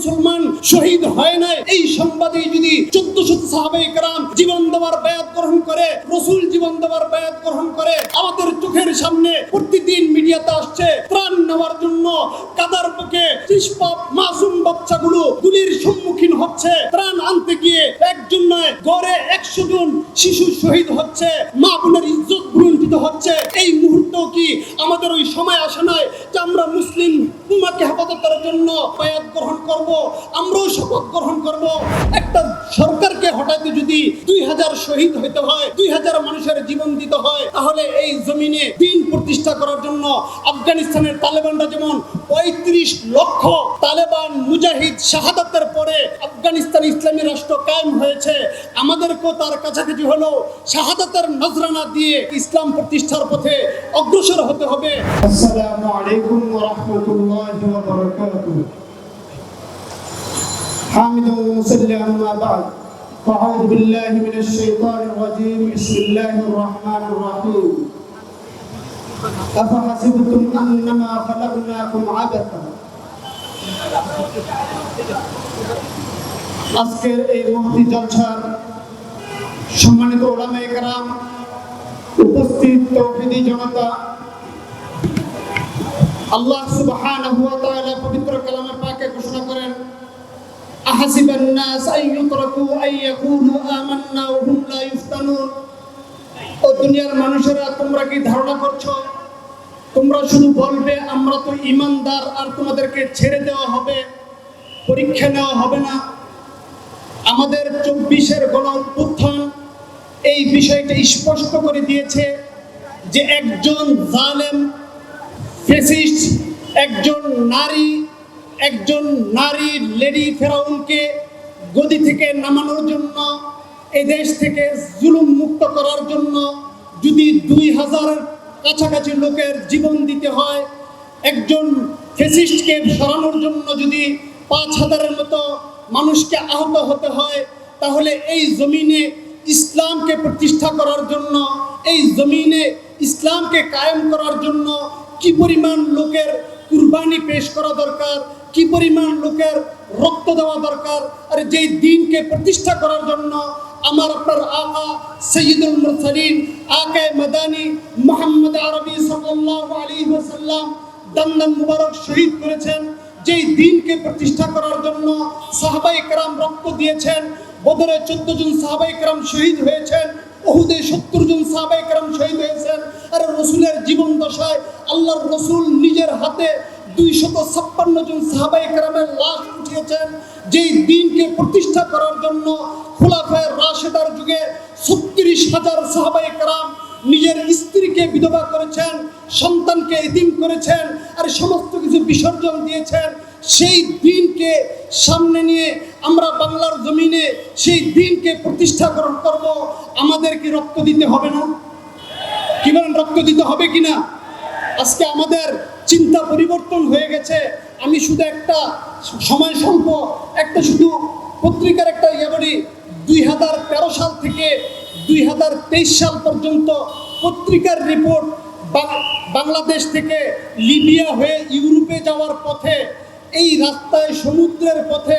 মুসলমান শহীদ হয় নাই, এই সংবাদে যদি 1400 সাহাবায়ে কেরাম জীবন দেওয়ার বায়াত গ্রহণ করে, রাসূল জীবন দেওয়ার বায়াত গ্রহণ করে, আমাদের চোখের সামনে প্রতিদিন মিডিয়াতে আসছে ত্রাণ নেওয়ার জন্য কাদার বুকে নিষ্পাপ মাসুম বাচ্চাগুলো গুলির সম্মুখীন হচ্ছে, ত্রাণ আনতে গিয়ে একজন নয় গড়ে 100 জন শিশু শহীদ হচ্ছে, মা বোনের ইজ্জত লুণ্ঠিত হচ্ছে। এই মুহূর্ত কি আমাদের ওই সময় আসে নাই যে আমরা মুসলিম উম্মাহকে হেফাজতের জন্য বায়াত গ্রহণ করব, আমরাও শপথ গ্রহণ করব? একটা সরকারকে হটাতে যদি 2000 শহীদ হইতে হয়, 2000 মানুষের জীবন দিতে হয়, তাহলে এই জমিনে দ্বীন প্রতিষ্ঠা করার জন্য আফগানিস্তানের তালেবানরা যেমন 35 লক্ষ তালেবান মুজাহিদ শাহাদাতের পরে আফগানিস্তান ইসলামী রাষ্ট্র কায়েম হয়েছে, আমাদেরকেও তার কাছাকাছি হলো শাহাদাতের নজরানা দিয়ে ইসলাম প্রতিষ্ঠার পথে অগ্রসর হতে হবে। আসসালামু আলাইকুম ওয়া রাহমাতুল্লাহি ওয়া বারাকাতুহু। হামিদুন ওয়া মুসাল্লিমান আম্মা বা'দ। আউযু বিল্লাহি মিনাশ শাইতানির রাজীম। বিসমিল্লাহির রাহমানির রাহিম। আফাহাসিবতুম আন্নামা খালাকনাকুম আবাথা। আজকের এই মহতি জলসার সম্মানিত উলামায়ে কেরাম, উপস্থিত তৌহিদি জনতা, আল্লাহ সুবহানাহু ওয়া তাআলা পবিত্র কালামে পাকে ঘোষণা করেন, আহাসিবান নাস আইয়ুতরাকু আইয়াকুলু আমান্না ওয়া হুম লা ইফতানুন। ও দুনিয়ার মানুষেরা, তোমরা কি ধারণা করছো তোমরা শুধু বলবে আমরা তো ঈমানদার আর তোমাদেরকে ছেড়ে দেওয়া হবে, পরীক্ষা নেওয়া হবে না? আমাদের 24-এর গণ অভ্যুত্থান এই বিষয়টা স্পষ্ট করে দিয়েছে যে একজন জালেম ফ্যাসিস্ট, একজন নারী লেডি ফেরাউনকে গদি থেকে নামানোর জন্য, এই দেশ থেকে জুলুম মুক্ত করার জন্য যদি 2000-এর কাছাকাছি লোকের জীবন দিতে হয়, একজন ফ্যাসিস্টকে সরানোর জন্য যদি 5000-এর মতো মানুষকে আহত হতে হয়, তাহলে এই জমিনে ইসলামকে প্রতিষ্ঠা করার জন্য, এই জমিনে ইসলামকে কায়েম করার জন্য কি পরিমাণ লোকের কুরবানি পেশ করা দরকার, কি পরিমাণ লোকের রক্ত দেওয়া দরকার। আর যেই দ্বীনকে প্রতিষ্ঠা করার জন্য আমার আপনার আকা সাইয়্যিদুল মুরসালিন আকা মাদানী মুহাম্মদ আরবি সাল্লাল্লাহু আলাইহি ওয়াসাল্লাম দান্দান মুবারক শহীদ করেছেন, যেই দ্বীনকে প্রতিষ্ঠা করার জন্য সাহাবায়ে কেরাম রক্ত দিয়েছেন, বদরে 14 জন সাহাবায়ে কেরাম শহীদ হয়েছেন, উহুদে 70 জন সাহাবায়ে কেরাম শহীদ হয়েছেন। আর রাসূলের জীবন দশায় আল্লাহর রাসূল নিজের হাতে 256 জন সাহাবায়ে কেরামের লাশ উঠিয়েছেন। যেই দ্বীনকে প্রতিষ্ঠা করার জন্য খুলাফায়ে রাশিদার যুগে 36,000 সাহাবায়ে কেরাম নিজের স্ত্রীকে বিধবা করেছেন, সন্তানকে এতিম করেছেন, আর সমস্ত কিছু বিসর্জন দিয়েছেন। সেই দ্বীনকে সামনে নিয়ে আমরা বাংলার জমিনে সেই দ্বীনকে প্রতিষ্ঠা করব, আমাদেরকে রক্ত দিতে হবে না? কি বলেন, রক্ত দিতে হবে কিনা? আজকে আমাদের চিন্তা পরিবর্তন হয়ে গেছে। আমি শুধু একটা সময় স্বল্প একটা শুধু পত্রিকার একটা বলি, 2013 সাল থেকে 2023 সাল পর্যন্ত পত্রিকার রিপোর্ট, বাংলাদেশ থেকে লিবিয়া হয়ে ইউরোপে যাওয়ার পথে, এই রাস্তায় সমুদ্রের পথে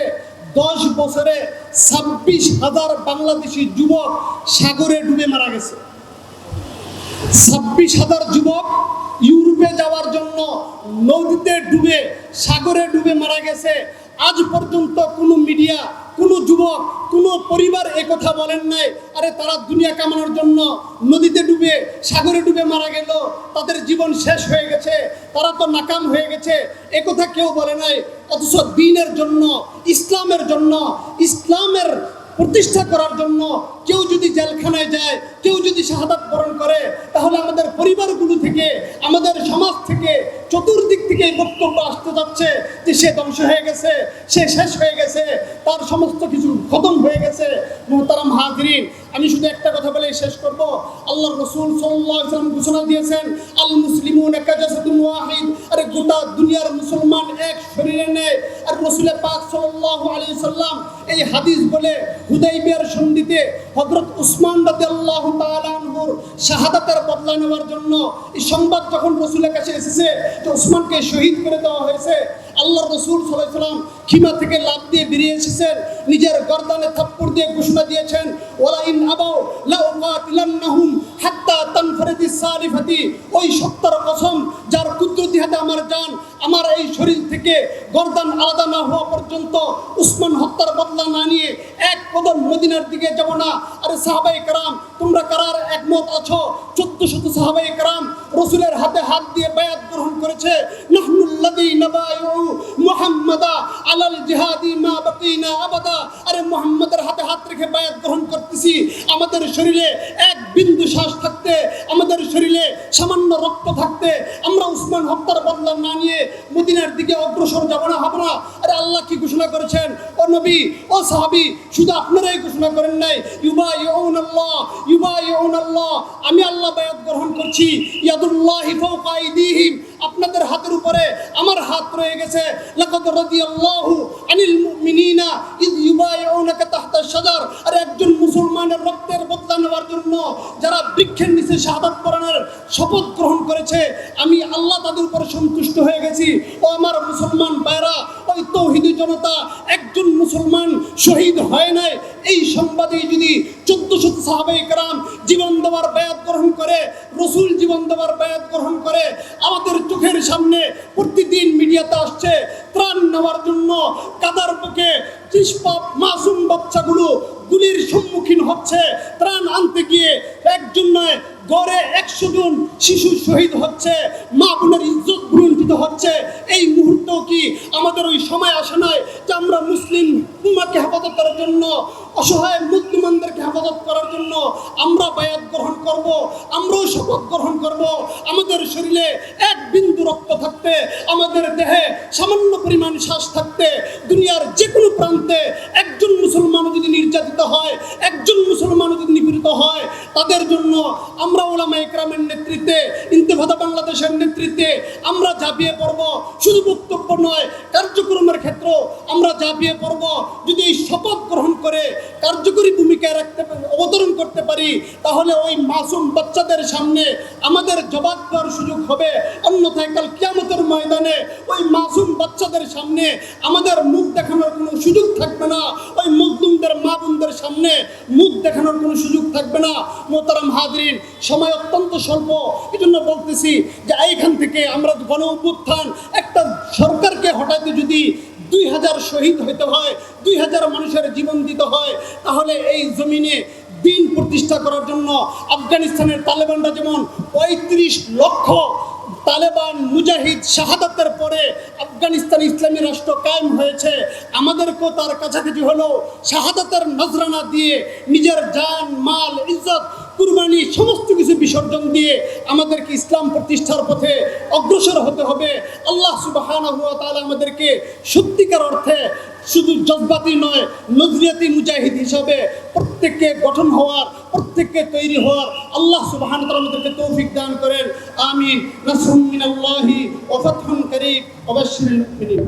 10 বছরে 26,000 বাংলাদেশি যুবক সাগরে ডুবে মারা গেছে। 26,000 যুবক ইউরোপে যাওয়ার জন্য নদীতে ডুবে, সাগরে ডুবে মারা গেছে। আজ পর্যন্ত কোনো মিডিয়া, কোনো যুবক, কোনো পরিবার একথা বলেন নাই আরে তারা দুনিয়া কামানোর জন্য নদীতে ডুবে, সাগরে ডুবে মারা গেল, তাদের জীবন শেষ হয়ে গেছে, তারা তো নাকাম হয়ে গেছে, একথা কেউ বলে নাই। অথচ দ্বীনের জন্য, ইসলামের জন্য, ইসলামের প্রতিষ্ঠা করার জন্য কেউ যদি জেলখানায় যায়, কেউ যদি শাহাদাত বরণ করে, তাহলে আমাদের পরিবারগুলো থেকে, আমাদের সমাজ থেকে, চতুর্দিক থেকে এই বক্তব্য আসতে যাচ্ছে যে সে ধ্বংস হয়ে গেছে, সে শেষ হয়ে গেছে, তার সমস্ত কিছু খতম হয়ে গেছে। মুহতারাম হাজিরিন, আমি শুধু একটা কথা বলে শেষ করব। আল্লাহর রাসূল সাল্লাল্লাহু আলাইহি ওয়াসাল্লাম ঘোষণা দিয়েছেন, আল মুসলিমুনা কাজাসাদুন ওয়াহিদ, আরে গোটা দুনিয়ার মুসলমান এক শরীরে নেয়। আর রাসূল পাক সাল্লাল্লাহু আলাইহি ওয়াসাল্লাম এই হাদিস বলে হুদাইবিয়ার সন্ধিতে হযরত উসমান রাদিয়াল্লাহু তাআলা আনহুর শাহাদাতের বদলা নেওয়ার জন্য এই সংবাদ যখন রাসূলের কাছে এসেছে যে উসমানকে শহীদ করে দেওয়া হয়েছে, আল্লাহ রাসূল সাল্লাল্লাহু আলাইহি ওয়াসাল্লাম খিমা থেকে লাফ দিয়ে বেরিয়ে এসেছেন, নিজের গর্দানে থাপ্পড় দিয়ে ঘোষণা দিয়েছেন, ওয়ালা ইন আবাউ লা উকাতিলান্নাহুম হাত্তা তানফারিদিস সালিফাতি। ওই সত্তার কসম যার কুদরতি হাতে আমার জান, আমার এই শরীর থেকে গর্দান আলাদা না হওয়া পর্যন্ত উসমান হত্যার বদলা না নিয়ে এক কদম মদিনার দিকে যাব না। আরে সাহাবায়ে কেরাম, তোমরা কারার একমত আছো? 1400 সাহাবায়ে কেরাম রাসূলের হাতে হাত দিয়ে বায়াত গ্রহণ করেছে। নাহনুল্লাযী নাবায়ু মুহাম্মাদা আলাল জিহাদি মা বাকিনা আবাদা। আরে মুহাম্মাদের হাতে হাত রেখে বায়াত গ্রহণ করতেছি। আমাদের শরীরে এক বিন্দু শ্বাস থাকতে, আমাদের শরীরে সামান্য রক্ত থাকতে আমরা উসমান হত্যার বদলা না নিয়ে মদিনার দিকে অগ্রসর যাব না, হবে না? আরে আল্লাহ কি ঘোষণা করেছেন? ও নবী, ও সাহাবী, শুধু আপনারাই ঘোষণা করেন নাই, ইউবাইউনাল্লাহ ইউবাইউনাল্লাহ, আমি আল্লাহ বায়াত গ্রহণ করছি। ইয়াদুল্লাহি ফাওকা আইদিহিম, আপনাদের হাতের উপরে আমার হাত রয়ে গেছে। লাকাদ রাদিয়াল্লাহু আনিল মুমিনিনা ইয ইউবাইউনাকা তাহতা শাজার। আর একজন মুসলমানের রক্তের বদলা নেওয়ার জন্য যারা বৃক্ষের নিচে শাহাদাত বরণের শপথ গ্রহণ করেছে, আমি আল্লাহ তাদের উপরে সন্তুষ্ট হয়ে গেছি। ও আমার মুসলমান ভাইরা, ওই তৌহিদি জনতা, একজন মুসলমান শহীদ হয় নাই এই সংবাদেই যদি 1400 সাহাবায়ে কেরাম জীবন দেওয়ার বায়াত গ্রহণ করে, রাসূল জীবন দেওয়ার বায়াত গ্রহণ করে, আমাদের চোখের সামনে প্রতিদিন মিডিয়াতে আসছে ত্রাণ নেওয়ার জন্য কাদার বুকে নিষ্পাপ মাসুম বাচ্চাগুলো গুলির সম্মুখীন হচ্ছে, ত্রাণ আনতে গিয়ে একজন নয় গড়ে 100 জন শিশু শহীদ হচ্ছে, মা বোনের ইজ্জত ভুলুণ্ঠিত হচ্ছে। এই মুহূর্তেও কি আমাদের ওই সময় আসে নাই যে আমরা মুসলিম উম্মাহকে হেফাজত করার জন্য, অসহায় মুসলমানদেরকে হেফাজত করার জন্য আমরা বায়াত গ্রহণ করব, আমরাও শপথ গ্রহণ করব। আমাদের শরীরে এক বিন্দু রক্ত থাকতে, আমাদের দেহে সামান্য পরিমাণ শ্বাস থাকতে, দুনিয়ার যে কোনো প্রান্তে একজন মুসলমানও যদি নির্যাতিত হয়, একজন মুসলমানও যদি নিপীড়িত হয়, তাদের জন্য আমরা উলামায়ে কেরামের নেতৃত্বে, ইন্তেফাদা বাংলাদেশের নেতৃত্বে আমরা ঝাঁপিয়ে পড়ব। শুধু বক্তব্য নয়, কার্যক্রমের ক্ষেত্রেও আমরা ঝাঁপিয়ে পড়ব। যদি এই শপথ গ্রহণ করে কার্যকরী ভূমিকায় অবতরণ করতে পারি, তাহলে ওই মাসুম বাচ্চাদের সামনে আমাদের জবাব দেওয়ার সুযোগ হবে। অন্যথায় কাল কিয়ামতের ময়দানে ওই মাসুম বাচ্চাদের সামনে আমাদের মুখ দেখানোর কোনো সুযোগ থাকবে না, ওই মজলুমদের মা বোনদের সামনে মুখ দেখানোর কোনো সুযোগ থাকবে না। মোহতারাম হাজরিন, সময় অত্যন্ত স্বল্প, এজন্য বলতেছি যে এইখান থেকে আমরা গণ অভ্যুত্থান, একটা সরকারকে হটাতে যদি 2000 শহীদ হইতে হয়, 2000 মানুষের জীবন দিতে হয়, তাহলে এই জমিনে দিন প্রতিষ্ঠা করার জন্য আফগানিস্তানের তালেবানরা যেমন 35 লক্ষ তালেবান মুজাহিদ শাহাদাতের পরে আফগানিস্তান ইসলামী রাষ্ট্র কায়েম হয়েছে, আমাদেরকেও তার কাছাকাছি হলো শাহাদাতের নজরানা দিয়ে নিজের জান মাল ইজ্জত কুরবানি সমস্ত কিছু বিসর্জন দিয়ে আমাদেরকে ইসলাম প্রতিষ্ঠার পথে অগ্রসর হতে হবে। আল্লাহ সুবহানাহু ওয়া তাআলা আমাদেরকে সত্যিকার অর্থে শুধু জজবাতি নয়, নজরিয়াতি মুজাহিদ হিসাবে প্রত্যেককে গঠন হওয়ার, প্রত্যেককে তৈরি হওয়ার আল্লাহ সুবহানাহু ওয়া তাআলা আমাদেরকে তৌফিক দান করেন। আমিন। নাসরুম মিনাল্লাহি ওয়া ফাতহুন কারীম ওয়া বাশশিরিল মুমিনিন।